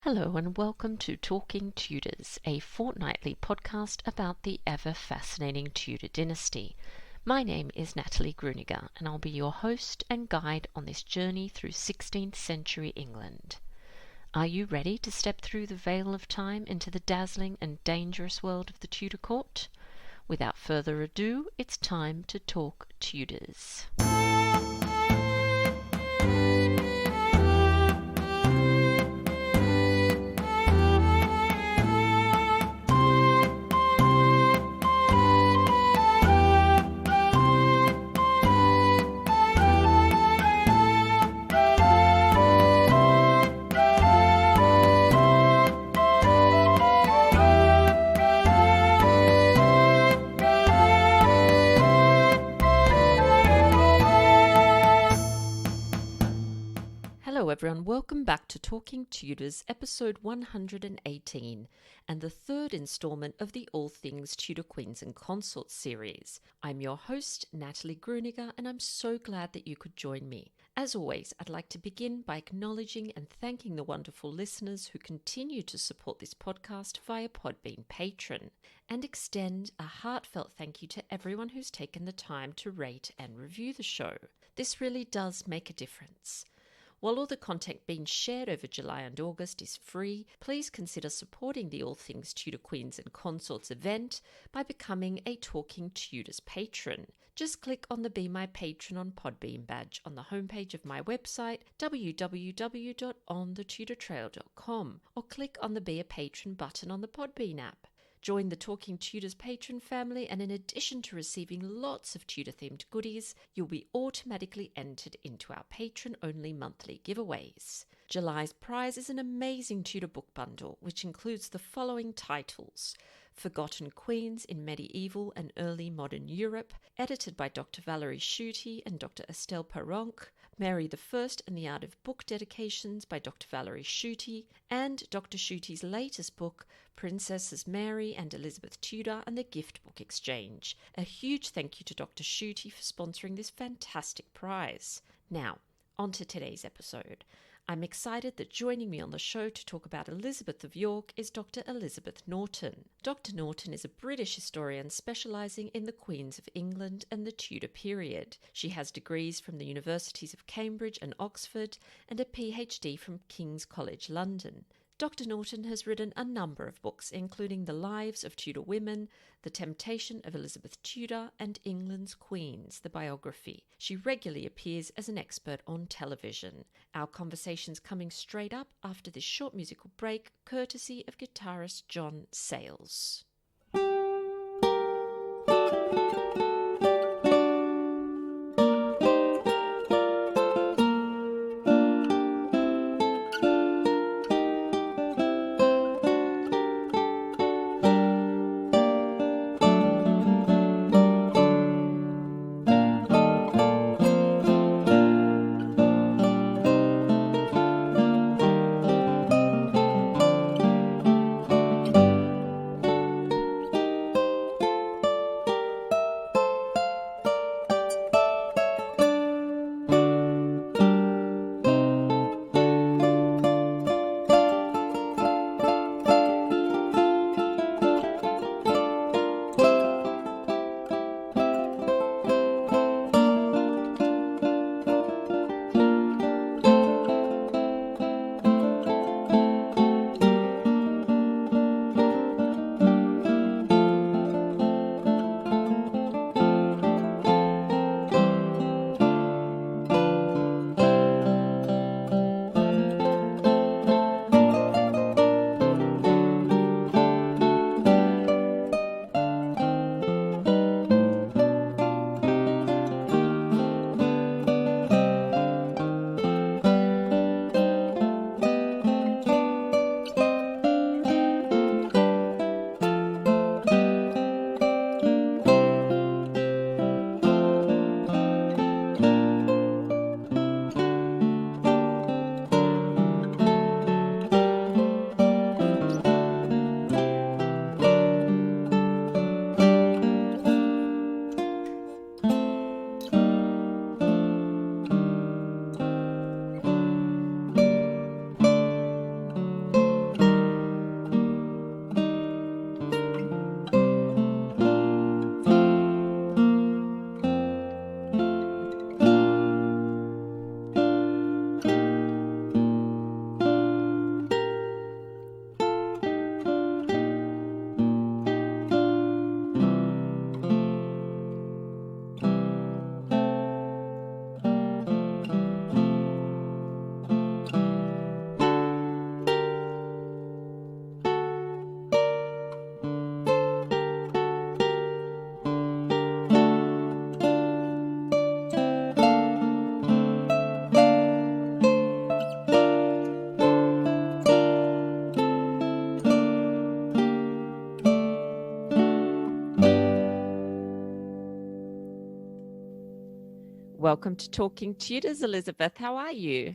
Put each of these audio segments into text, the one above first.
Hello and welcome to Talking Tudors, a fortnightly podcast about the ever-fascinating Tudor dynasty. My name is Natalie Grueninger and I'll be your host and guide on this journey through 16th century England. Are you ready to step through the veil of time into the dazzling and dangerous world of the Tudor court? Without further ado, it's time to talk Tudors. Hello everyone, welcome back to Talking Tudors, episode 118, and the third instalment of the All Things Tudor Queens and Consorts series. I'm your host, Natalie Grueninger, and I'm so glad that you could join me. As always, I'd like to begin by acknowledging and thanking the wonderful listeners who continue to support this podcast via Podbean Patron, and extend a heartfelt thank you to everyone who's taken the time to rate and review the show. This really does make a difference. While all the content being shared over July and August is free, please consider supporting the All Things Tudor Queens and Consorts event by becoming a Talking Tudors patron. Just click on the Be My Patron on Podbean badge on the homepage of my website, www.onthetudortrail.com, or click on the Be a Patron button on the Podbean app. Join the Talking Tudors patron family, and in addition to receiving lots of Tudor-themed goodies, you'll be automatically entered into our patron-only monthly giveaways. July's prize is an amazing Tudor book bundle, which includes the following titles: Forgotten Queens in Medieval and Early Modern Europe, edited by Dr Valerie Schutte and Dr Estelle Paronque; Mary I and the Art of Book Dedications by Dr Valerie Schutte, and Dr Schutte's latest book, Princesses Mary and Elizabeth Tudor and the Gift Book Exchange. A huge thank you to Dr Schutte for sponsoring this fantastic prize. Now, on to today's episode. I'm excited that joining me on the show to talk about Elizabeth of York is Dr Elizabeth Norton. Dr Norton is a British historian specialising in the Queens of England and the Tudor period. She has degrees from the Universities of Cambridge and Oxford and a PhD from King's College London. Dr Norton has written a number of books, including The Lives of Tudor Women, The Temptation of Elizabeth Tudor, and England's Queens, the biography. She regularly appears as an expert on television. Our conversation's coming straight up after this short musical break, courtesy of guitarist Jon Sayles. Welcome to Talking Tudors, Elizabeth. How are you?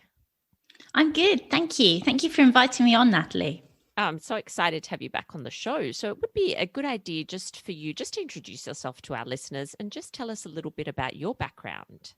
I'm good, thank you. Thank you for inviting me on, Natalie. I'm so excited to have you back on the show. So it would be a good idea just for you just to introduce yourself to our listeners and just tell us a little bit about your background.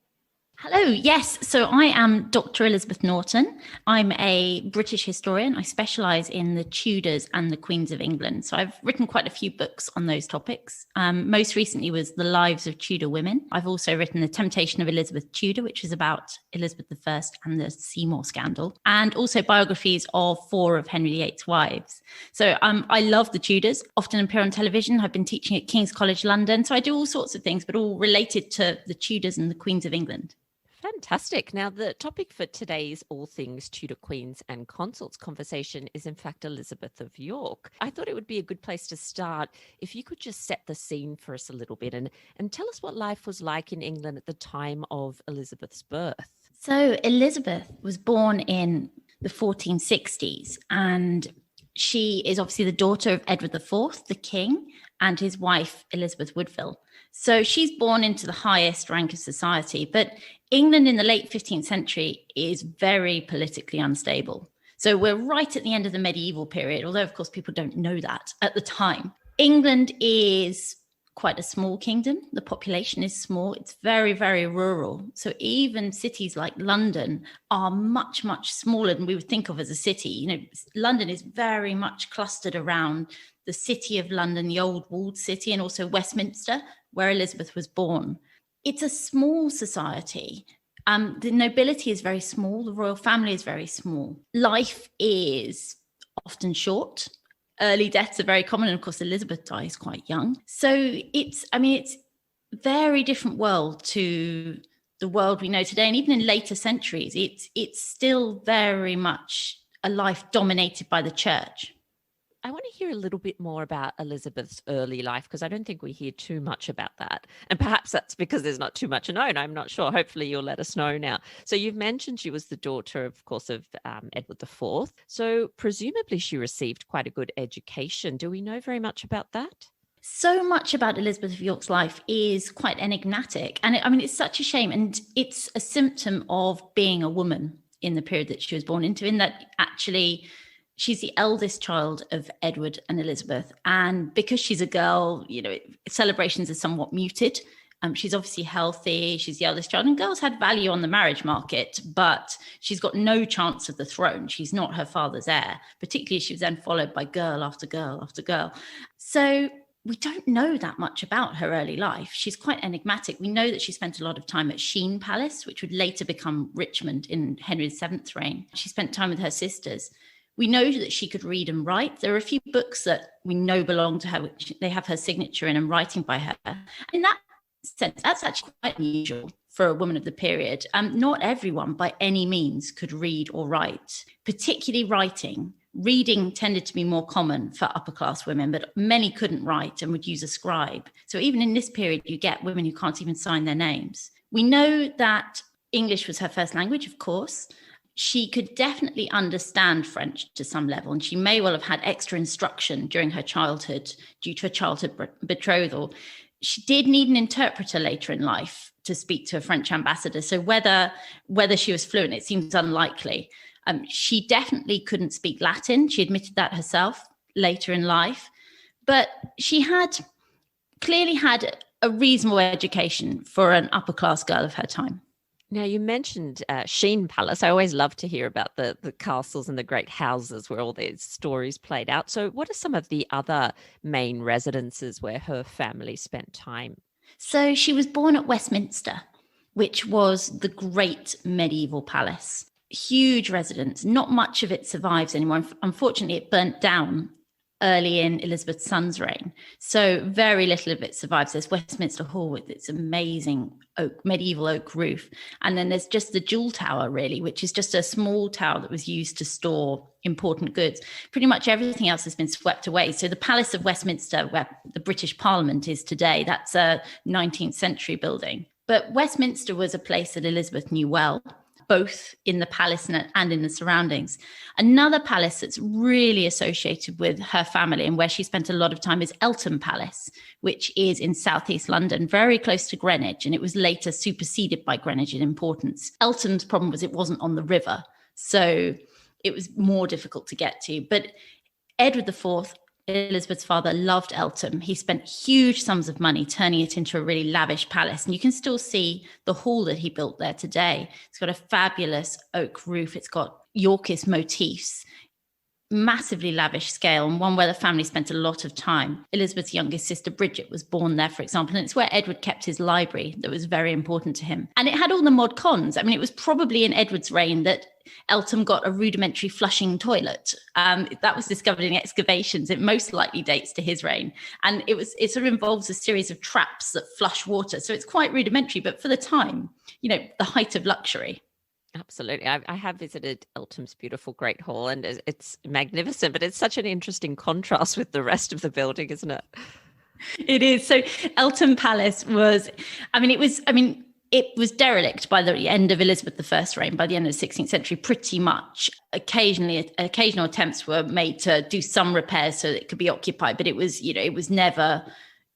Hello, yes. So I am Dr Elizabeth Norton. I'm a British historian. I specialise in the Tudors and the Queens of England. So I've written quite a few books on those topics. Most recently was The Lives of Tudor Women. I've also written The Temptation of Elizabeth Tudor, which is about Elizabeth I and the Seymour scandal, and also biographies of 4 of Henry VIII's wives. So I love the Tudors, often appear on television. I've been teaching at King's College London. So I do all sorts of things, but all related to the Tudors and the Queens of England. Fantastic. Now, the topic for today's All Things Tudor Queens and Consorts conversation is, in fact, Elizabeth of York. I thought it would be a good place to start if you could just set the scene for us a little bit and tell us what life was like in England at the time of Elizabeth's birth. So Elizabeth was born in the 1460s, and she is obviously the daughter of Edward IV, the king, and his wife, Elizabeth Woodville. So she's born into the highest rank of society, but England in the late 15th century is very politically unstable. So we're right at the end of the medieval period, although of course people don't know that at the time. England is quite a small kingdom. The population is small. It's very, very rural. So even cities like London are much, much smaller than we would think of as a city. You know, London is very much clustered around the city of London, the old walled city, and also Westminster, where Elizabeth was born. It's a small society. The nobility is very small. The royal family is very small. Life is often short. Early deaths are very common. And of course, Elizabeth dies quite young. So it's a very different world to the world we know today. And even in later centuries, it's still very much a life dominated by the church. I want to hear a little bit more about Elizabeth's early life, because I don't think we hear too much about that. And perhaps that's because there's not too much known. I'm not sure. Hopefully you'll let us know now. So you've mentioned she was the daughter, of course, of Edward IV. So presumably she received quite a good education. Do we know very much about that? So much about Elizabeth of York's life is quite enigmatic. And it's such a shame. And it's a symptom of being a woman in the period that she was born into, in that actually she's the eldest child of Edward and Elizabeth. And because she's a girl, celebrations are somewhat muted. She's obviously healthy. She's the eldest child, and girls had value on the marriage market, but she's got no chance of the throne. She's not her father's heir, particularly as she was then followed by girl after girl after girl. So we don't know that much about her early life. She's quite enigmatic. We know that she spent a lot of time at Sheen Palace, which would later become Richmond in Henry VII's reign. She spent time with her sisters. We know that she could read and write. There are a few books that we know belong to her, which they have her signature in and writing by her. In that sense, that's actually quite unusual for a woman of the period. Not everyone by any means could read or write, particularly writing. Reading tended to be more common for upper class women, but many couldn't write and would use a scribe. So even in this period, you get women who can't even sign their names. We know that English was her first language, of course. She could definitely understand French to some level, and she may well have had extra instruction during her childhood due to a childhood betrothal. She did need an interpreter later in life to speak to a French ambassador. So whether she was fluent, it seems unlikely. She definitely couldn't speak Latin. She admitted that herself later in life, but she clearly had a reasonable education for an upper class girl of her time. Now, you mentioned Sheen Palace. I always love to hear about the castles and the great houses where all these stories played out. So what are some of the other main residences where her family spent time? So she was born at Westminster, which was the great medieval palace. Huge residence. Not much of it survives anymore. Unfortunately, it burnt down early in Elizabeth's son's reign. So very little of it survives. There's Westminster Hall with its amazing medieval oak roof. And then there's just the Jewel Tower, really, which is just a small tower that was used to store important goods. Pretty much everything else has been swept away. So the Palace of Westminster, where the British Parliament is today, that's a 19th century building. But Westminster was a place that Elizabeth knew well. both in the palace and in the surroundings. Another palace that's really associated with her family and where she spent a lot of time is Eltham Palace, which is in southeast London, very close to Greenwich, and it was later superseded by Greenwich in importance. Eltham's problem was it wasn't on the river, so it was more difficult to get to. But Edward IV, Elizabeth's father, loved Eltham. He spent huge sums of money turning it into a really lavish palace. And you can still see the hall that he built there today. It's got a fabulous oak roof. It's got Yorkist motifs, massively lavish scale, and one where the family spent a lot of time. Elizabeth's youngest sister, Bridget, was born there, for example. And it's where Edward kept his library that was very important to him. And it had all the mod cons. I mean, it was probably in Edward's reign that Eltham got a rudimentary flushing toilet. That was discovered in excavations. It most likely dates to his reign. And it sort of involves a series of traps that flush water. So it's quite rudimentary, but for the time, the height of luxury. Absolutely. I have visited Eltham's beautiful Great Hall, and it's magnificent, but it's such an interesting contrast with the rest of the building, isn't it? It is. So Eltham Palace it was derelict by the end of Elizabeth I's reign, by the end of the 16th century, pretty much. Occasional attempts were made to do some repairs so that it could be occupied, but it was never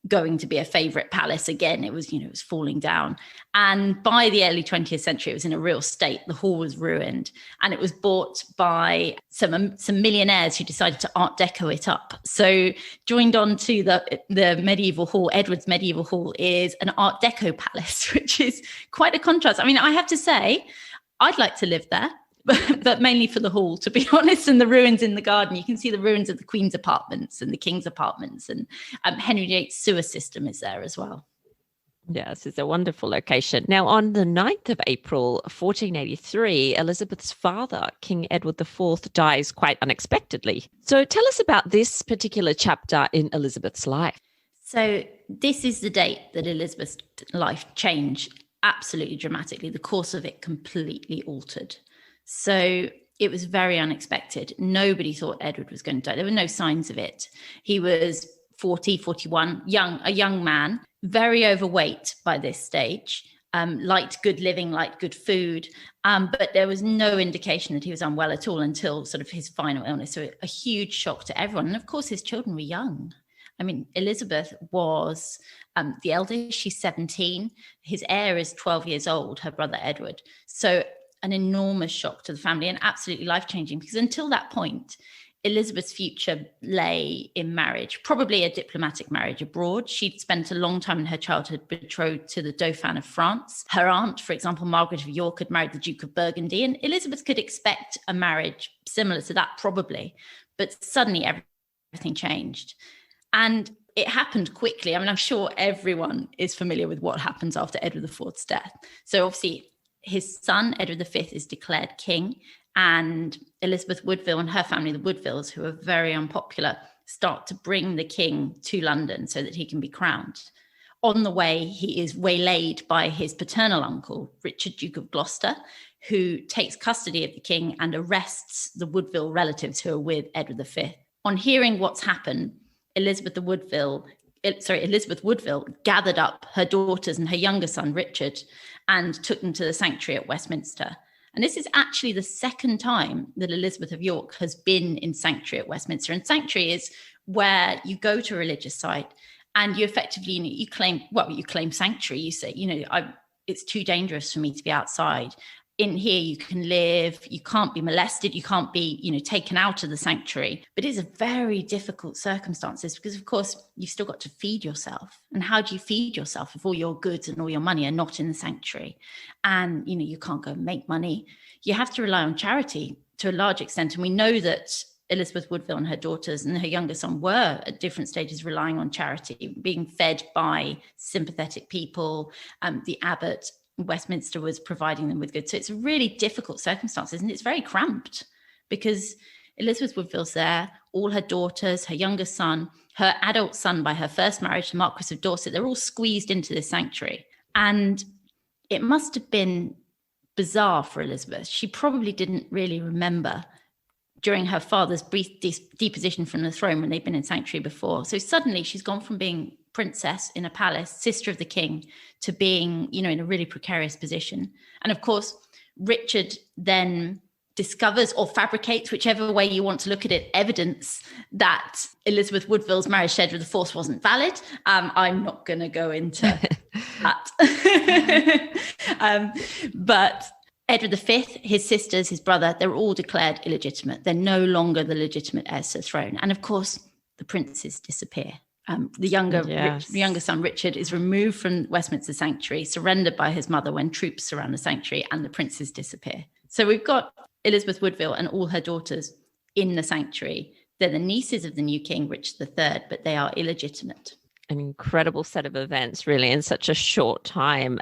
going to be a favorite palace again. It was falling down. And by the early 20th century, it was in a real state. The hall was ruined, and it was bought by some millionaires who decided to Art Deco it up. So joined on to the medieval hall, Edward's medieval hall, is an Art Deco palace, which is quite a contrast. I mean, I have to say, I'd like to live there. But mainly for the hall, to be honest, and the ruins in the garden. You can see the ruins of the Queen's apartments and the King's apartments, and Henry VIII's sewer system is there as well. Yes, it's a wonderful location. Now, on the 9th of April, 1483, Elizabeth's father, King Edward IV, dies quite unexpectedly. So tell us about this particular chapter in Elizabeth's life. So this is the date that Elizabeth's life changed absolutely dramatically. The course of it completely altered. So it was very unexpected. Nobody thought Edward was going to die. There were no signs of it. He was 41, a young man, very overweight by this stage, liked good living, liked good food. But there was no indication that he was unwell at all until sort of his final illness. So a huge shock to everyone. And of course, his children were young. I mean, Elizabeth was the eldest. She's 17. His heir is 12 years old, her brother Edward. So an enormous shock to the family, and absolutely life-changing, because until that point, Elizabeth's future lay in marriage, probably a diplomatic marriage abroad. She'd spent a long time in her childhood betrothed to the Dauphin of France. Her aunt, for example, Margaret of York, had married the Duke of Burgundy, and Elizabeth could expect a marriage similar to that, probably. But suddenly everything changed. And it happened quickly. I mean, I'm sure everyone is familiar with what happens after Edward IV's death. So obviously, his son, Edward V, is declared king, and Elizabeth Woodville and her family, the Woodvilles, who are very unpopular, start to bring the king to London so that he can be crowned. On the way, he is waylaid by his paternal uncle, Richard, Duke of Gloucester, who takes custody of the king and arrests the Woodville relatives who are with Edward V. On hearing what's happened, Elizabeth Woodville gathered up her daughters and her younger son, Richard, and took them to the sanctuary at Westminster. And this is actually the second time that Elizabeth of York has been in sanctuary at Westminster. And sanctuary is where you go to a religious site and you effectively, you claim sanctuary. You say, it's too dangerous for me to be outside. In here, you can live, you can't be molested, you can't be, taken out of the sanctuary. But it's a very difficult circumstances because, of course, you've still got to feed yourself. And how do you feed yourself if all your goods and all your money are not in the sanctuary? And, you can't go and make money. You have to rely on charity to a large extent. And we know that Elizabeth Woodville and her daughters and her younger son were at different stages relying on charity, being fed by sympathetic people, the abbot. Westminster was providing them with goods. So it's really difficult circumstances, and it's very cramped because Elizabeth Woodville's there, all her daughters, her younger son, her adult son by her first marriage, the Marquis of Dorset, they're all squeezed into this sanctuary. And it must have been bizarre for Elizabeth. She probably didn't really remember during her father's brief deposition from the throne when they'd been in sanctuary before. So suddenly she's gone from being princess in a palace, sister of the king, to being, in a really precarious position. And of course, Richard then discovers or fabricates, whichever way you want to look at it, evidence that Elizabeth Woodville's marriage to Edward IV wasn't valid. I'm not going to go into that. But Edward V, his sisters, his brother, they're all declared illegitimate. They're no longer the legitimate heirs to the throne. And of course, the princes disappear. The younger son, Richard, is removed from Westminster Sanctuary, surrendered by his mother when troops surround the sanctuary, and the princes disappear. So we've got Elizabeth Woodville and all her daughters in the sanctuary. They're the nieces of the new king, Richard III, but they are illegitimate. An incredible set of events, really, in such a short time.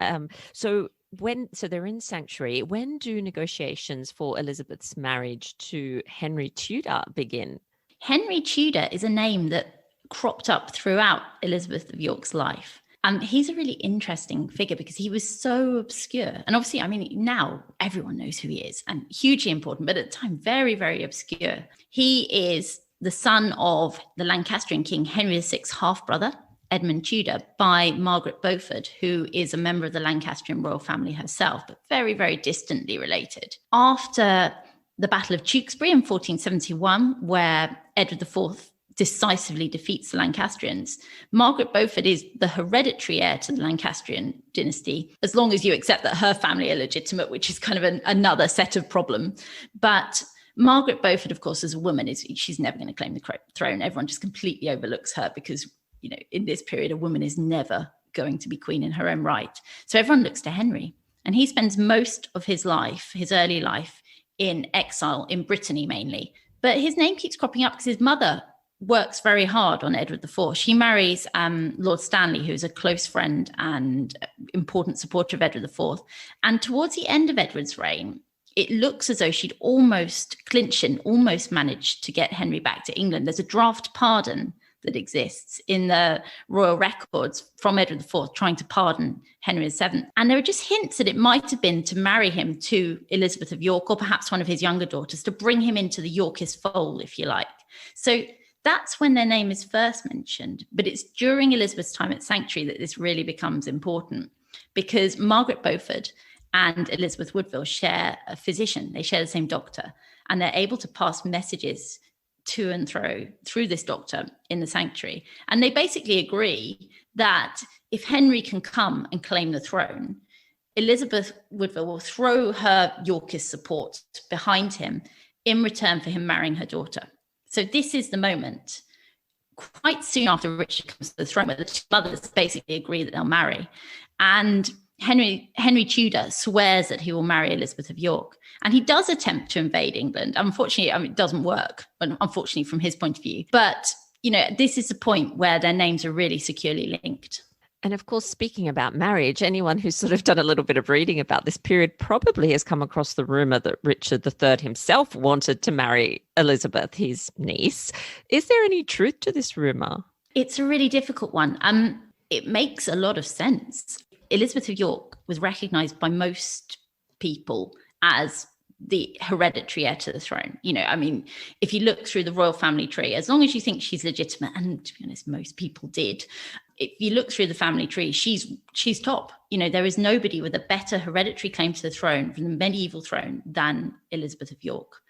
So they're in sanctuary. When do negotiations for Elizabeth's marriage to Henry Tudor begin? Henry Tudor is a name that cropped up throughout Elizabeth of York's life. He's a really interesting figure because he was so obscure. And obviously, I mean, now everyone knows who he is and hugely important, but at the time, very, very obscure. He is the son of the Lancastrian king Henry VI's half-brother, Edmund Tudor, by Margaret Beaufort, who is a member of the Lancastrian royal family herself, but very, very distantly related. After the Battle of Tewkesbury in 1471, where Edward IV decisively defeats the Lancastrians, Margaret Beaufort is the hereditary heir to the Lancastrian dynasty, as long as you accept that her family are legitimate, which is kind of another set of problem. But Margaret Beaufort, of course, as a woman, she's never going to claim the throne. Everyone just completely overlooks her because, you know, in this period, a woman is never going to be queen in her own right. So everyone looks to Henry, and he spends most of his life, his early life, in exile in Brittany mainly. But his name keeps cropping up because his mother works very hard on Edward IV. She marries Lord Stanley, who's a close friend and important supporter of Edward IV. And towards the end of Edward's reign, it looks as though she'd almost managed to get Henry back to England. There's a draft pardon that exists in the royal records from Edward IV trying to pardon Henry VII. And there are just hints that it might have been to marry him to Elizabeth of York, or perhaps one of his younger daughters, to bring him into the Yorkist fold, if you like. So that's when their name is first mentioned. But it's during Elizabeth's time at Sanctuary that this really becomes important, because Margaret Beaufort and Elizabeth Woodville share a physician. They share the same doctor, and they're able to pass messages to and through this doctor in the sanctuary. And they basically agree that if Henry can come and claim the throne, Elizabeth Woodville will throw her Yorkist support behind him in return for him marrying her daughter. So this is the moment, quite soon after Richard comes to the throne, where the two brothers basically agree that they'll marry. And Henry Tudor swears that he will marry Elizabeth of York. And he does attempt to invade England. Unfortunately, it doesn't work, unfortunately, from his point of view. But, you know, this is the point where their names are really securely linked. And of course, speaking about marriage, anyone who's sort of done a little bit of reading about this period probably has come across the rumor that Richard III himself wanted to marry Elizabeth, his niece. Is there any truth to this rumor? It's a really difficult one. It makes a lot of sense. Elizabeth of York was recognised by most people as the hereditary heir to the throne. You know, I mean, if you look through the royal family tree, as long as you think she's legitimate, and to be honest, most people did, if you look through the family tree, she's top. You know, there is nobody with a better hereditary claim to the throne, from the medieval throne, than Elizabeth of York.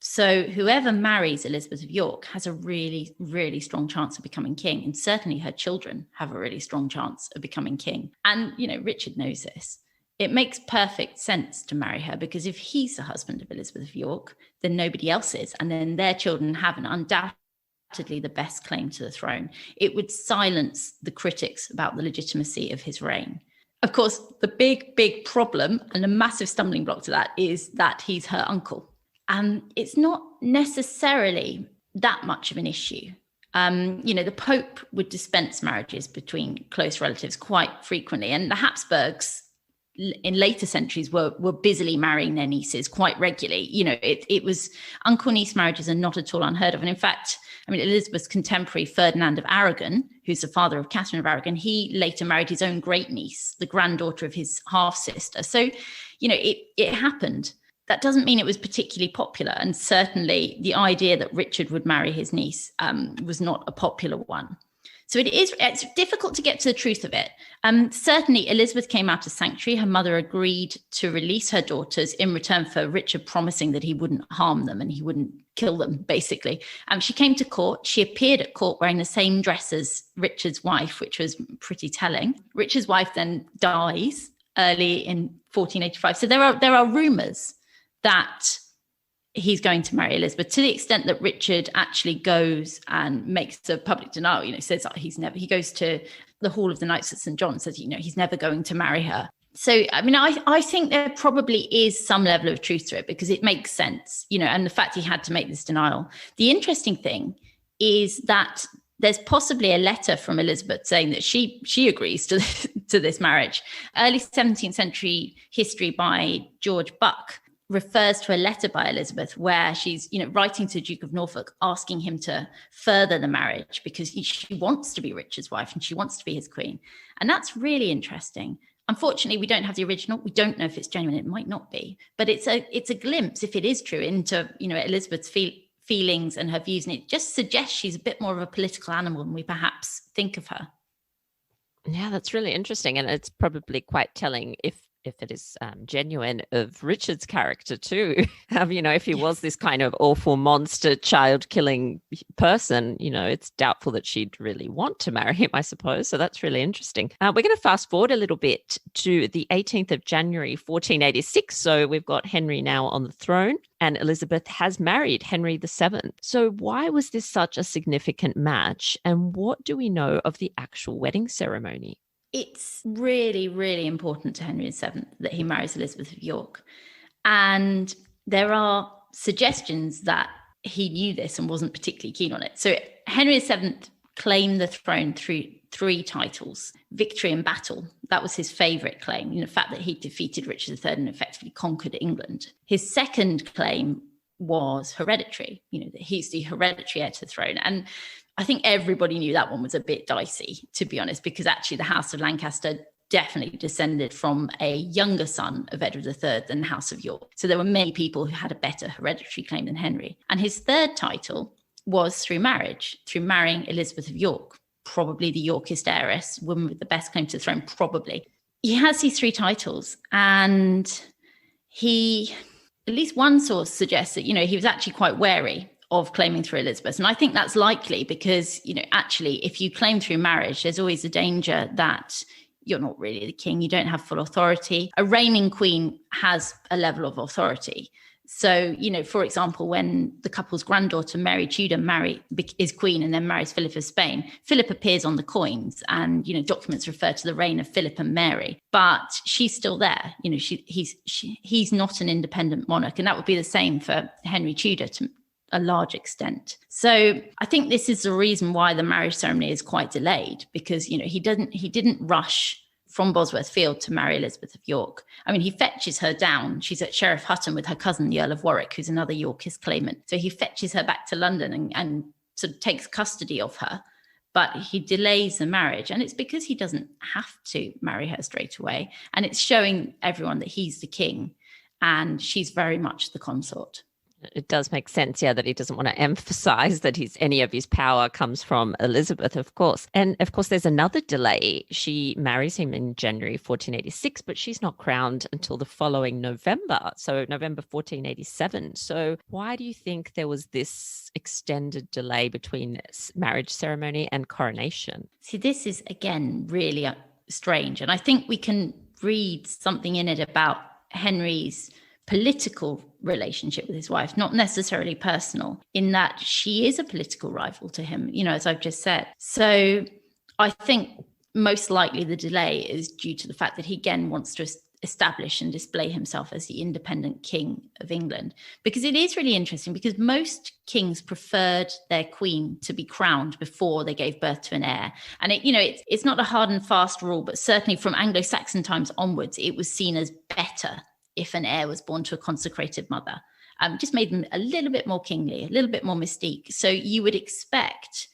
So whoever marries Elizabeth of York has a really, really strong chance of becoming king. And certainly her children have a really strong chance of becoming king. And, you know, Richard knows this. It makes perfect sense to marry her, because if he's the husband of Elizabeth of York, then nobody else is. And then their children have an undoubtedly the best claim to the throne. It would silence the critics about the legitimacy of his reign. Of course, the big problem and a massive stumbling block to that is that he's her uncle. It's not necessarily that much of an issue. You know, the Pope would dispense marriages between close relatives quite frequently, and the Habsburgs in later centuries were busily marrying their nieces quite regularly. You know, it was uncle-niece marriages are not at all unheard of. And in fact, I mean, Elizabeth's contemporary Ferdinand of Aragon, who's the father of Catherine of Aragon, he later married his own great niece, the granddaughter of his half-sister. So, you know, it happened. That doesn't mean it was particularly popular. And certainly the idea that Richard would marry his niece was not a popular one. So it's difficult to get to the truth of it. Certainly, Elizabeth came out of sanctuary. Her mother agreed to release her daughters in return for Richard promising that he wouldn't harm them and he wouldn't kill them, basically. She came to court. She appeared at court wearing the same dress as Richard's wife, which was pretty telling. Richard's wife then dies early in 1485. So there are rumours that he's going to marry Elizabeth, to the extent that Richard actually goes and makes a public denial, says that he goes to the Hall of the Knights of St. John, says, he's never going to marry her. So, I think there probably is some level of truth to it, because it makes sense, and the fact he had to make this denial. The interesting thing is that there's possibly a letter from Elizabeth saying that she agrees to this marriage. Early 17th century history by George Buck refers to a letter by Elizabeth where she's, writing to the Duke of Norfolk, asking him to further the marriage because she wants to be Richard's wife and she wants to be his queen. And that's really interesting. Unfortunately, we don't have the original. We don't know if it's genuine. It might not be, but it's a glimpse, if it is true, into, Elizabeth's feelings and her views. And it just suggests she's a bit more of a political animal than we perhaps think of her. Yeah, that's really interesting. And it's probably quite telling if it is genuine, of Richard's character too. If he was this kind of awful monster child-killing person, it's doubtful that she'd really want to marry him, I suppose. So that's really interesting. We're going to fast forward a little bit to the 18th of January, 1486. So we've got Henry now on the throne, and Elizabeth has married Henry VII. So why was this such a significant match? And what do we know of the actual wedding ceremony? It's really, really important to Henry VII that he marries Elizabeth of York. And there are suggestions that he knew this and wasn't particularly keen on it. So Henry VII claimed the throne through 3 titles: victory and battle. That was his favourite claim, the fact that he defeated Richard III and effectively conquered England. His second claim was hereditary, that he's the hereditary heir to the throne. And I think everybody knew that one was a bit dicey, to be honest, because actually the House of Lancaster definitely descended from a younger son of Edward III than the House of York. So there were many people who had a better hereditary claim than Henry. And his third title was through marriage, through marrying Elizabeth of York, probably the Yorkist heiress, woman with the best claim to the throne, probably. He has these 3 titles, and he, at least one source suggests that, he was actually quite wary of claiming through Elizabeth. And I think that's likely because, actually, if you claim through marriage, there's always a danger that you're not really the king. You don't have full authority. A reigning queen has a level of authority. So, for example, when the couple's granddaughter, Mary Tudor, is queen and then marries Philip of Spain, Philip appears on the coins and, documents refer to the reign of Philip and Mary, but she's still there. He's not an independent monarch. And that would be the same for Henry Tudor to a large extent. So I think this is the reason why the marriage ceremony is quite delayed, because, he didn't rush from Bosworth Field to marry Elizabeth of York. He fetches her down. She's at Sheriff Hutton with her cousin, the Earl of Warwick, who's another Yorkist claimant. So he fetches her back to London and sort of takes custody of her, but he delays the marriage. And it's because he doesn't have to marry her straight away. And it's showing everyone that he's the king and she's very much the consort. It does make sense, that he doesn't want to emphasize that any of his power comes from Elizabeth, of course. And of course, there's another delay. She marries him in January 1486, but she's not crowned until the following November, so November 1487. So why do you think there was this extended delay between marriage ceremony and coronation? See, this is, again, really strange. And I think we can read something in it about Henry's political relationship with his wife, not necessarily personal, in that she is a political rival to him, as I've just said. So I think most likely the delay is due to the fact that he again wants to establish and display himself as the independent king of England. Because it is really interesting, because most kings preferred their queen to be crowned before they gave birth to an heir. And it's not a hard and fast rule, but certainly from Anglo-Saxon times onwards, it was seen as better if an heir was born to a consecrated mother. Just made them a little bit more kingly, a little bit more mystique. So you would expect,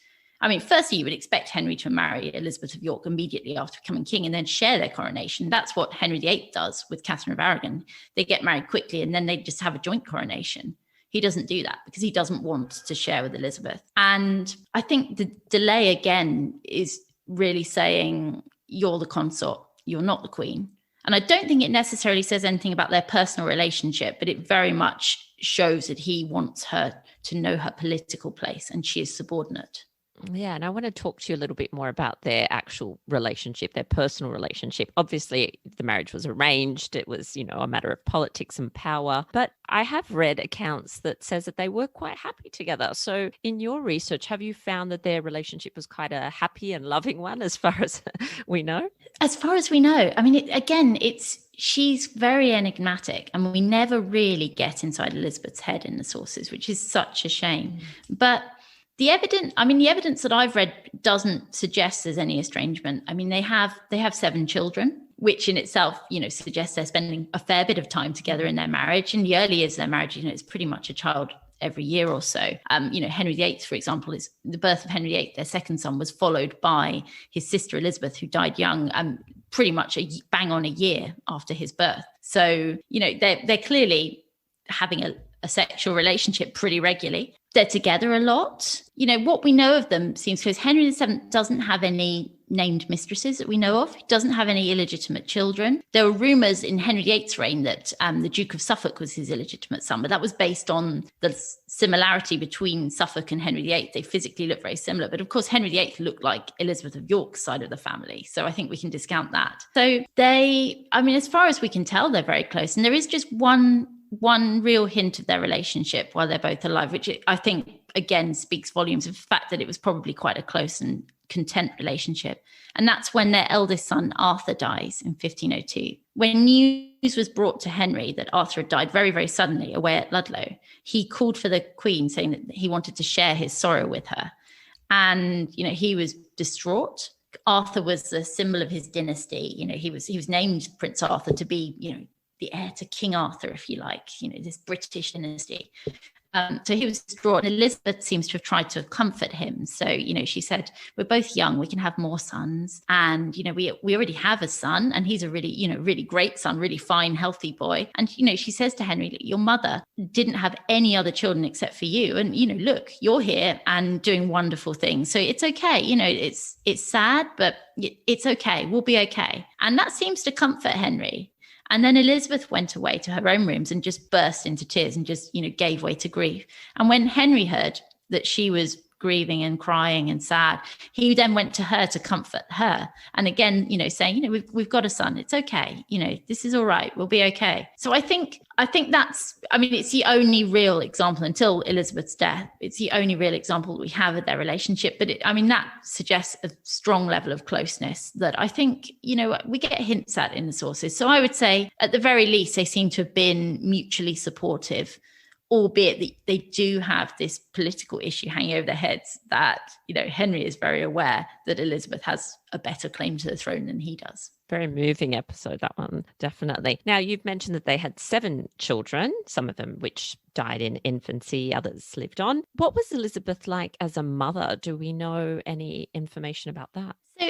firstly, you would expect Henry to marry Elizabeth of York immediately after becoming king and then share their coronation. That's what Henry VIII does with Catherine of Aragon. They get married quickly and then they just have a joint coronation. He doesn't do that because he doesn't want to share with Elizabeth. And I think the delay again is really saying, you're the consort, you're not the queen. And I don't think it necessarily says anything about their personal relationship, but it very much shows that he wants her to know her political place and she is subordinate. Yeah, and I want to talk to you a little bit more about their actual relationship, their personal relationship. Obviously, the marriage was arranged. It was, a matter of politics and power. But I have read accounts that says that they were quite happy together. So in your research, have you found that their relationship was quite a happy and loving one as far as we know? As far as we know. I mean, she's very enigmatic and we never really get inside Elizabeth's head in the sources, which is such a shame. But the evidence that I've read doesn't suggest there's any estrangement. I mean, they have 7 children, which in itself, suggests they're spending a fair bit of time together in their marriage. In the early years of their marriage, it's pretty much a child every year or so. Henry VIII, for example, is the birth of Henry VIII, their second son, was followed by his sister Elizabeth, who died young, pretty much bang on a year after his birth. So, they're clearly having a sexual relationship pretty regularly. They're together a lot. What we know of them seems because Henry VII doesn't have any named mistresses that we know of. He doesn't have any illegitimate children. There were rumours in Henry VIII's reign that the Duke of Suffolk was his illegitimate son, but that was based on the similarity between Suffolk and Henry VIII. They physically look very similar. But of course, Henry VIII looked like Elizabeth of York's side of the family. So I think we can discount that. So as far as we can tell, they're very close. And there is just one real hint of their relationship while they're both alive, which I think, again, speaks volumes of the fact that it was probably quite a close and content relationship. And that's when their eldest son, Arthur, dies in 1502. When news was brought to Henry that Arthur had died very, very suddenly away at Ludlow, he called for the Queen, saying that he wanted to share his sorrow with her. And, he was distraught. Arthur was the symbol of his dynasty. He was named Prince Arthur to be, the heir to King Arthur, if you like, this British dynasty. So he was distraught, and Elizabeth seems to have tried to comfort him. So, she said, we're both young, we can have more sons. And, we already have a son, and he's a really, really great son, really fine, healthy boy. And, she says to Henry, your mother didn't have any other children except for you. And, look, you're here and doing wonderful things. So it's okay. It's sad, but it's okay. We'll be okay. And that seems to comfort Henry. And then Elizabeth went away to her own rooms and just burst into tears and just, gave way to grief. And when Henry heard that she was grieving and crying and sad, he then went to her to comfort her. And again, saying, we've got a son. It's okay. This is all right. We'll be okay. So I think that's, it's the only real example until Elizabeth's death. It's the only real example we have of their relationship. But that suggests a strong level of closeness that I think, we get hints at in the sources. So I would say at the very least, they seem to have been mutually supportive, albeit that they do have this political issue hanging over their heads that, Henry is very aware that Elizabeth has a better claim to the throne than he does. Very moving episode, that one, definitely. Now, you've mentioned that they had 7 children, some of them which died in infancy, others lived on. What was Elizabeth like as a mother? Do we know any information about that? So,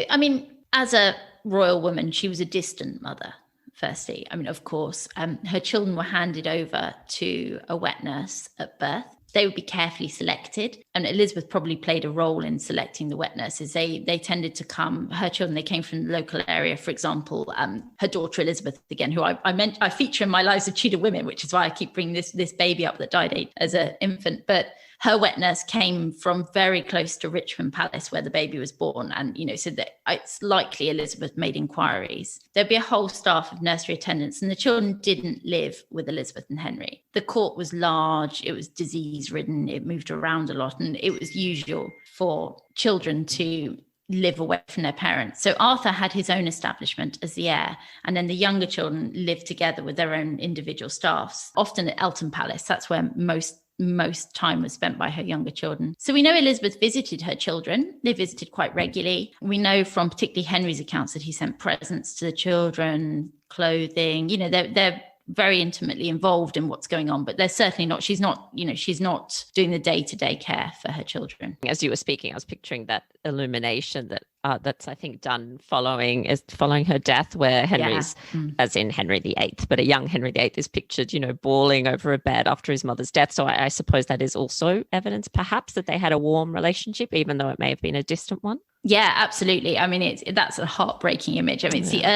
as a royal woman, she was a distant mother. Firstly, of course, her children were handed over to a wet nurse at birth. They would be carefully selected. And Elizabeth probably played a role in selecting the wet nurses. They tended to come, her children, they came from the local area. For example, her daughter Elizabeth, again, who I feature in my Lives of Tudor Women, which is why I keep bringing this baby up that died as an infant. But her wet nurse came from very close to Richmond Palace where the baby was born. And, so that it's likely Elizabeth made inquiries. There'd be a whole staff of nursery attendants, and the children didn't live with Elizabeth and Henry. The court was large, it was disease ridden, it moved around a lot, and it was usual for children to live away from their parents. So Arthur had his own establishment as the heir, and then the younger children lived together with their own individual staffs, often at Eltham Palace. That's where most time was spent by her younger children. So we know Elizabeth visited her children. They visited quite regularly. We know from particularly Henry's accounts that he sent presents to the children, clothing. They're very intimately involved in what's going on, but they're certainly not, she's not doing the day-to-day care for her children. As you were speaking, I was picturing that illumination that's I think done following her death, where Henry's, as in Henry VIII, but a young Henry VIII is pictured, bawling over a bed after his mother's death. So I suppose that is also evidence perhaps that they had a warm relationship, even though it may have been a distant one. Yeah, absolutely. I mean, that's a heartbreaking image. I mean, it's the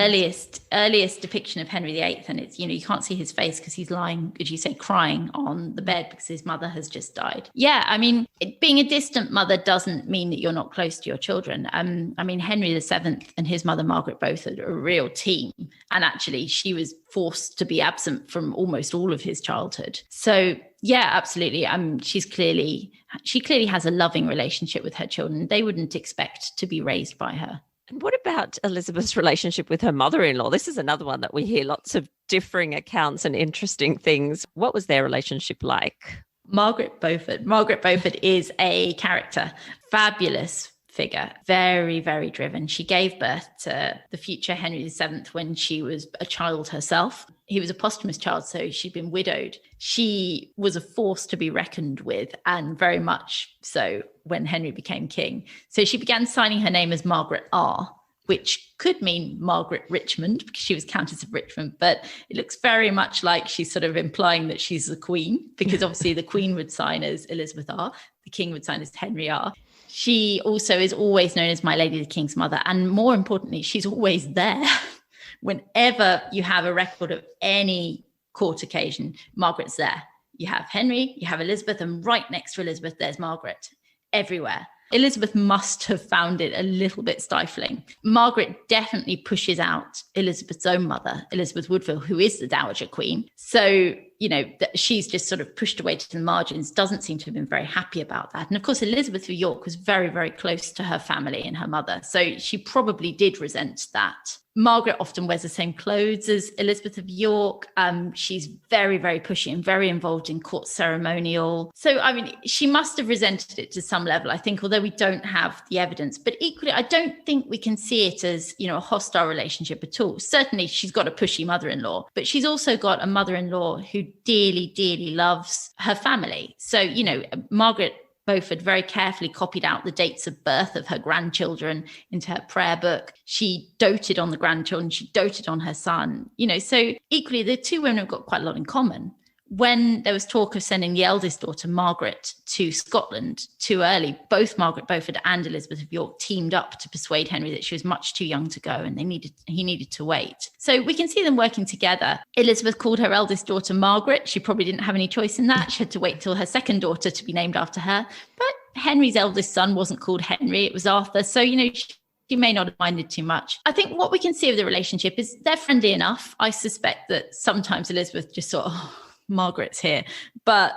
earliest depiction of Henry VIII, and it's, you can't see his face because he's lying, as you say, crying on the bed because his mother has just died. Yeah, I mean, being a distant mother doesn't mean that you're not close to your children. I mean, Henry VII and his mother Margaret both are a real team, and actually she was forced to be absent from almost all of his childhood. So yeah, absolutely. She clearly has a loving relationship with her children. They wouldn't expect to be raised by her. And what about Elizabeth's relationship with her mother-in-law? This is another one that we hear lots of differing accounts and interesting things. What was their relationship like? Margaret Beaufort. Margaret Beaufort is a character, fabulous figure, very, very driven. She gave birth to the future Henry VII when she was a child herself. He was a posthumous child, so she'd been widowed. She was a force to be reckoned with, and very much so when Henry became king. So she began signing her name as Margaret R, which could mean Margaret Richmond because she was Countess of Richmond, but it looks very much like she's sort of implying that she's the Queen, because obviously the Queen would sign as Elizabeth R, the King would sign as Henry R. She also is always known as My Lady the King's Mother, and more importantly, she's always there. Whenever you have a record of any court occasion, Margaret's there. You have Henry, you have Elizabeth, and right next to Elizabeth, there's Margaret, everywhere. Elizabeth must have found it a little bit stifling. Margaret definitely pushes out Elizabeth's own mother, Elizabeth Woodville, who is the Dowager Queen. So, she's just sort of pushed away to the margins, doesn't seem to have been very happy about that. And of course, Elizabeth of York was very, very close to her family and her mother. So she probably did resent that. Margaret often wears the same clothes as Elizabeth of York. She's very, very pushy and very involved in court ceremonial. So, I mean, she must have resented it to some level, I think, although we don't have the evidence. But equally, I don't think we can see it as, a hostile relationship at all. Certainly, she's got a pushy mother-in-law, but she's also got a mother-in-law who dearly, dearly loves her family. So, Margaret Beaufort very carefully copied out the dates of birth of her grandchildren into her prayer book. She doted on the grandchildren. She doted on her son. So equally, the two women have got quite a lot in common. When there was talk of sending the eldest daughter, Margaret, to Scotland too early, both Margaret Beaufort and Elizabeth of York teamed up to persuade Henry that she was much too young to go and he needed to wait. So we can see them working together. Elizabeth called her eldest daughter Margaret. She probably didn't have any choice in that. She had to wait till her second daughter to be named after her. But Henry's eldest son wasn't called Henry, it was Arthur. So, she may not have minded too much. I think what we can see of the relationship is they're friendly enough. I suspect that sometimes Elizabeth just sort of, Margaret's here, but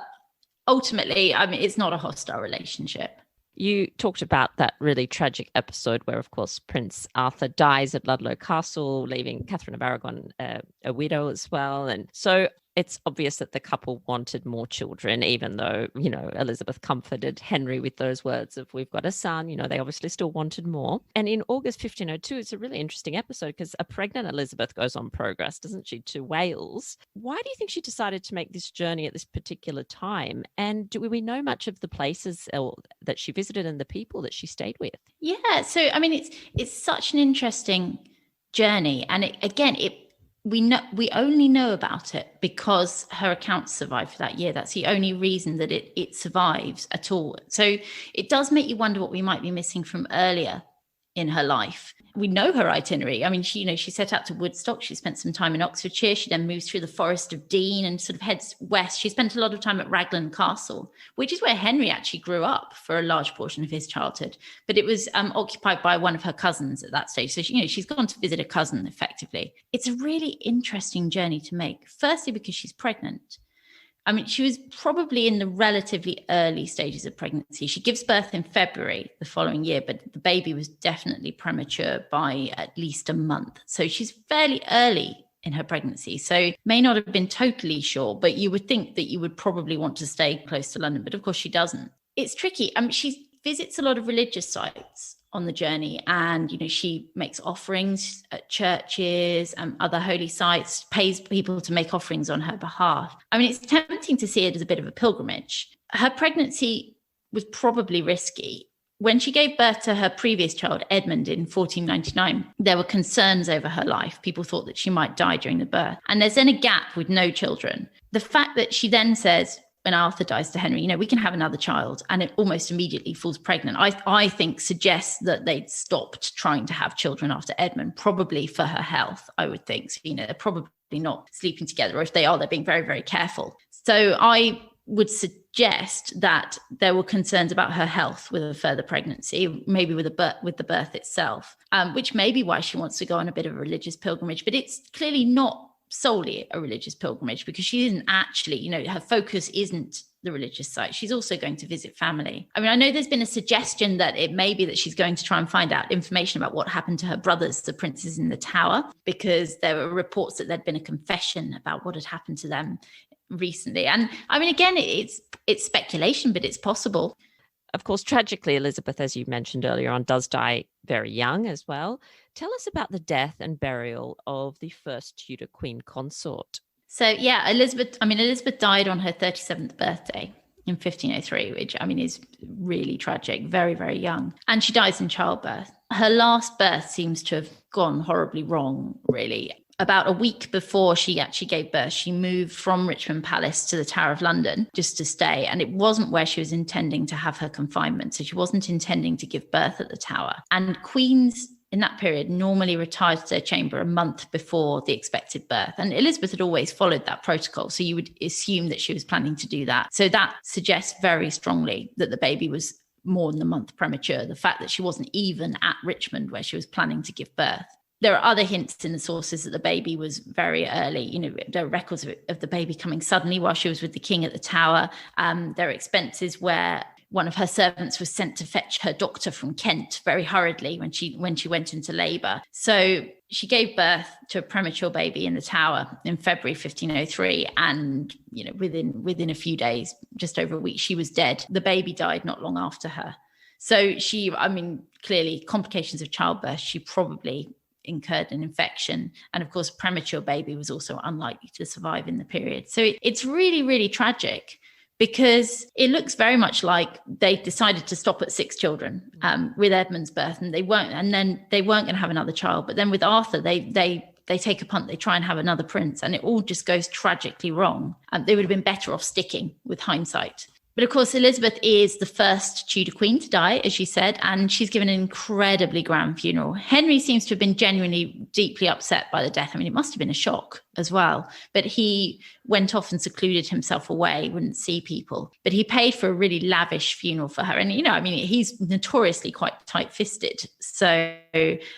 ultimately, I mean, it's not a hostile relationship. You talked about that really tragic episode where, of course, Prince Arthur dies at Ludlow Castle, leaving Catherine of Aragon a widow as well. And so it's obvious that the couple wanted more children, even though, Elizabeth comforted Henry with those words of, we've got a son, they obviously still wanted more. And in August 1502, it's a really interesting episode because a pregnant Elizabeth goes on Progress, doesn't she, to Wales. Why do you think she decided to make this journey at this particular time? And do we know much of the places that she visited and the people that she stayed with? Yeah, so, I mean, it's such an interesting journey. And we only know about it because her accounts survived for that year. That's the only reason that it survives at all. So it does make you wonder what we might be missing from earlier in her life. We know her itinerary. I mean, she set out to Woodstock. She spent some time in Oxfordshire. She then moves through the Forest of Dean and sort of heads west. She spent a lot of time at Raglan Castle, which is where Henry actually grew up for a large portion of his childhood. But it was occupied by one of her cousins at that stage. So, she's gone to visit a cousin effectively. It's a really interesting journey to make. Firstly, because she's pregnant. I mean, she was probably in the relatively early stages of pregnancy. She gives birth in February the following year, but the baby was definitely premature by at least a month. So she's fairly early in her pregnancy. So may not have been totally sure, but you would think that you would probably want to stay close to London. But of course she doesn't. It's tricky. I mean, she's visits a lot of religious sites on the journey, and she makes offerings at churches and other holy sites, pays people to make offerings on her behalf. I mean, it's tempting to see it as a bit of a pilgrimage. Her pregnancy was probably risky. When she gave birth to her previous child, Edmund, in 1499, there were concerns over her life. People thought that she might die during the birth. And there's then a gap with no children. The fact that she then says, when Arthur dies to Henry, we can have another child, and it almost immediately falls pregnant, I think suggests that they'd stopped trying to have children after Edmund, probably for her health, I would think. So, they're probably not sleeping together, or if they are, they're being very, very careful. So I would suggest that there were concerns about her health with a further pregnancy, maybe with the birth itself, which may be why she wants to go on a bit of a religious pilgrimage. But it's clearly not solely a religious pilgrimage, because she isn't actually, her focus isn't the religious site. She's also going to visit family. I mean, I know there's been a suggestion that it may be that she's going to try and find out information about what happened to her brothers, the princes in the Tower, because there were reports that there'd been a confession about what had happened to them recently. And I mean, again, it's speculation, but it's possible. Of course, tragically, Elizabeth, as you mentioned earlier on, does die very young as well. Tell us about the death and burial of the first Tudor queen consort. So, yeah, Elizabeth died on her 37th birthday in 1503, which, is really tragic, very, very young. And she dies in childbirth. Her last birth seems to have gone horribly wrong, really. About a week before she actually gave birth, she moved from Richmond Palace to the Tower of London just to stay. And it wasn't where she was intending to have her confinement. So she wasn't intending to give birth at the Tower. And queens in that period normally retired to their chamber a month before the expected birth. And Elizabeth had always followed that protocol. So you would assume that she was planning to do that. So that suggests very strongly that the baby was more than a month premature. The fact that she wasn't even at Richmond where she was planning to give birth. There are other hints in the sources that the baby was very early. There are records of the baby coming suddenly while she was with the king at the Tower. There are expenses where one of her servants was sent to fetch her doctor from Kent very hurriedly when she went into labour. So she gave birth to a premature baby in the Tower in February 1503, and within a few days, just over a week, she was dead. The baby died not long after her. So clearly complications of childbirth. She probably incurred an infection, and of course premature baby was also unlikely to survive in the period. So it's really, really tragic, because it looks very much like they decided to stop at 6 children with Edmund's birth, and then they weren't going to have another child. But then with Arthur, they take a punt, they try and have another prince, and it all just goes tragically wrong. They would have been better off sticking with hindsight. But of course, Elizabeth is the first Tudor queen to die, as she said, and she's given an incredibly grand funeral. Henry seems to have been genuinely deeply upset by the death. It must have been a shock as well. But he went off and secluded himself away, wouldn't see people. But he paid for a really lavish funeral for her. And, he's notoriously quite tight-fisted. So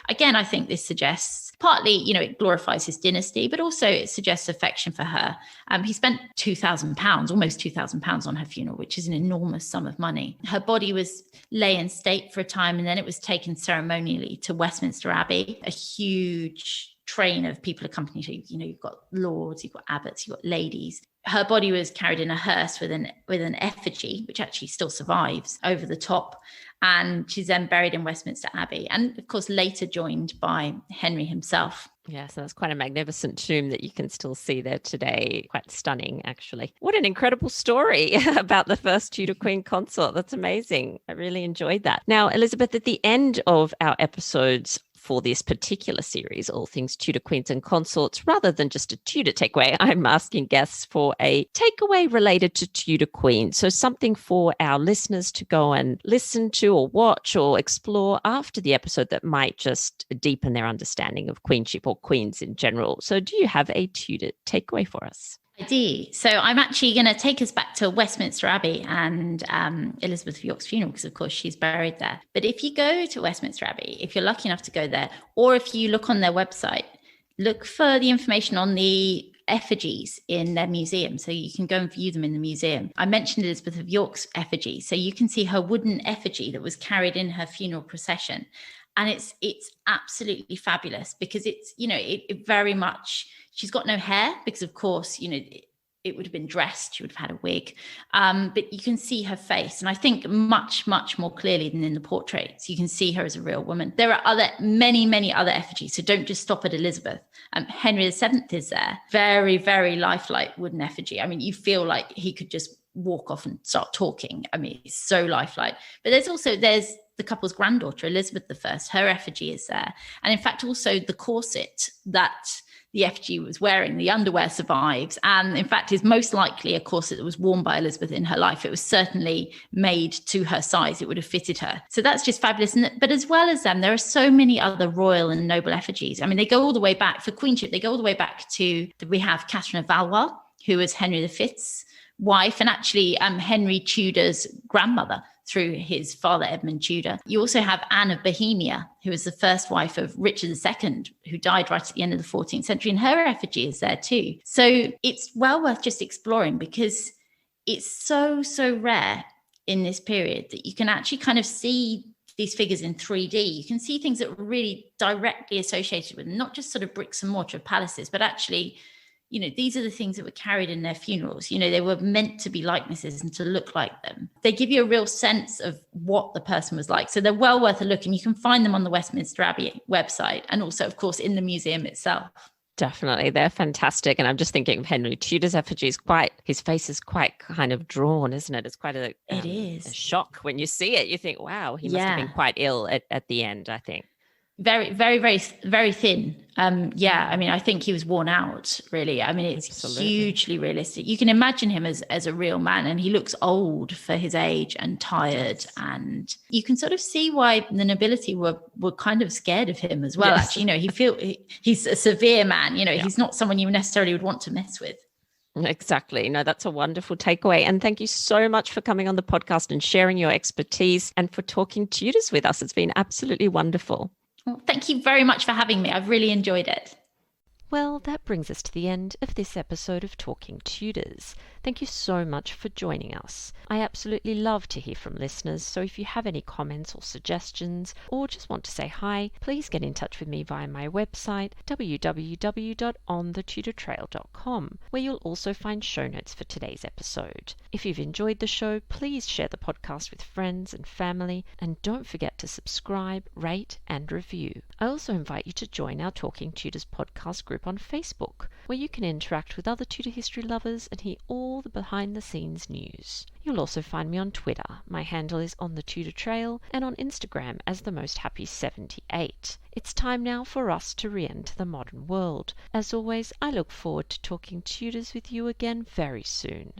again, I think this suggests partly, it glorifies his dynasty, but also it suggests affection for her. He spent £2,000, almost £2,000 on her funeral, which is an enormous sum of money. Her body was lay in state for a time, and then it was taken ceremonially to Westminster Abbey. A huge train of people accompanied her. You've got lords, you've got abbots, you've got ladies. Her body was carried in a hearse with an effigy, which actually still survives, over the top. And she's then buried in Westminster Abbey, and of course later joined by Henry himself. Yeah, so that's quite a magnificent tomb that you can still see there today. Quite stunning, actually. What an incredible story about the first Tudor queen consort. That's amazing. I really enjoyed that. Now, Elizabeth, at the end of our episodes for this particular series, All Things Tudor Queens and Consorts, rather than just a Tudor takeaway, I'm asking guests for a takeaway related to Tudor Queens. So something for our listeners to go and listen to or watch or explore after the episode that might just deepen their understanding of queenship or queens in general. So do you have a Tudor takeaway for us? I do. So I'm actually going to take us back to Westminster Abbey and Elizabeth of York's funeral, because of course she's buried there. But if you go to Westminster Abbey, if you're lucky enough to go there, or if you look on their website, look for the information on the effigies in their museum, so you can go and view them in the museum. I mentioned Elizabeth of York's effigy, so you can see her wooden effigy that was carried in her funeral procession. And it's absolutely fabulous, because it's, it very much, she's got no hair because, of course, it it would have been dressed, she would have had a wig, but you can see her face, and I think much more clearly than in the portraits. You can see her as a real woman. There are many other effigies, so don't just stop at Elizabeth. Henry VII is there, very lifelike wooden effigy. I mean, you feel like he could just walk off and start talking. I mean, it's so lifelike. But there's the couple's granddaughter, Elizabeth I, her effigy is there, and in fact also the corset that the effigy was wearing, the underwear survives, and in fact is most likely a corset that was worn by Elizabeth in her life. It was certainly made to her size. It would have fitted her. So that's just fabulous. But as well as them, there are so many other royal and noble effigies. I mean, they go all the way back for queenship. They go all the way back to, we have Catherine of Valois, who was Henry V's wife, and actually Henry Tudor's grandmother through his father, Edmund Tudor. You also have Anne of Bohemia, who was the first wife of Richard II, who died right at the end of the 14th century, and her effigy is there too. So it's well worth just exploring, because it's so rare in this period that you can actually kind of see these figures in 3D. You can see things that were really directly associated with them, not just sort of bricks and mortar of palaces, but actually, you know, these are the things that were carried in their funerals. You know, they were meant to be likenesses and to look like them. They give you a real sense of what the person was like. So they're well worth a look, and you can find them on the Westminster Abbey website, and also, of course, in the museum itself. Definitely. They're fantastic. And I'm just thinking of Henry Tudor's effigy. His face is quite kind of drawn, isn't it? It's quite a shock when you see it. You think, wow, he must have been quite ill at the end, I think. Very thin. I mean, I think he was worn out, really. I mean, it's Absolutely. Hugely realistic. You can imagine him as a real man, and he looks old for his age and tired. And you can sort of see why the nobility were kind of scared of him as well. Yes. Actually, you know, he's a severe man. You know, he's not someone you necessarily would want to mess with. Exactly. No, that's a wonderful takeaway. And thank you so much for coming on the podcast and sharing your expertise, and for talking Tudors with us. It's been absolutely wonderful. Well, thank you very much for having me. I've really enjoyed it. Well, that brings us to the end of this episode of Talking Tudors. Thank you so much for joining us. I absolutely love to hear from listeners, so if you have any comments or suggestions, or just want to say hi, please get in touch with me via my website, www.onthetudortrail.com, where you'll also find show notes for today's episode. If you've enjoyed the show, please share the podcast with friends and family, and don't forget to subscribe, rate, and review. I also invite you to join our Talking Tudors podcast group on Facebook, where you can interact with other Tudor history lovers and hear all the behind-the-scenes news. You'll also find me on Twitter. My handle is On the Tudor Trail, and on Instagram as The Most Happy 78. It's time now for us to re-enter the modern world. As always, I look forward to talking Tudors with you again very soon.